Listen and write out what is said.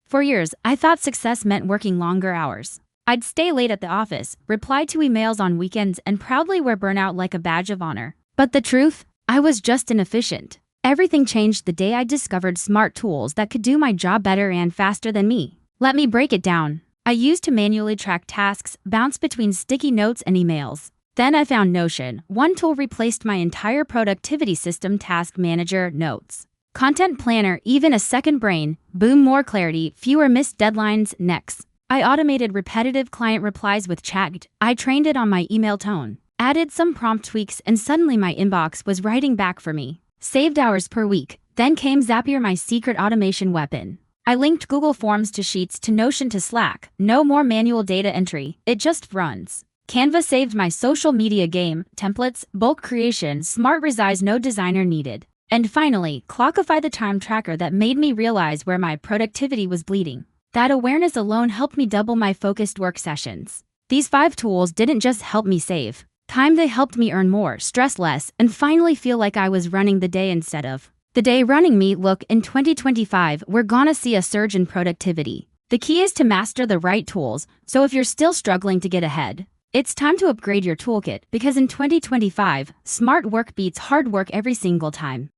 For years, I thought success meant working longer hours. I'd stay late at the office, reply to emails on weekends, and proudly wear burnout like a badge of honor. But the truth? I was just inefficient. Everything changed the day I discovered smart tools that could do my job better and faster than me. Let me break it down. I used to manually track tasks, bounce between sticky notes and emails. Then I found Notion. One tool replaced my entire productivity system: Task Manager, Notes, Content Planner, even a second brain. Boom, more clarity, fewer missed deadlines. Next, I automated repetitive client replies with Chat. I trained it on my email tone, added some prompt tweaks, and suddenly my inbox was writing back for me. Saved hours per week. Then came Zapier, my secret automation weapon. I linked Google Forms to Sheets to Notion to Slack. No more manual data entry, it just runs. Canva saved my social media game. Templates, bulk creation, smart resize, no designer needed. And finally, Clockify, the time tracker that made me realize where my productivity was bleeding. That awareness alone helped me double my focused work sessions. These 5 tools didn't just help me save time, they helped me earn more, stress less, and finally feel like I was running the day instead of the day running me. Look, in 2025, we're gonna see a surge in productivity. The key is to master the right tools, so if you're still struggling to get ahead, it's time to upgrade your toolkit, because in 2025, smart work beats hard work every single time.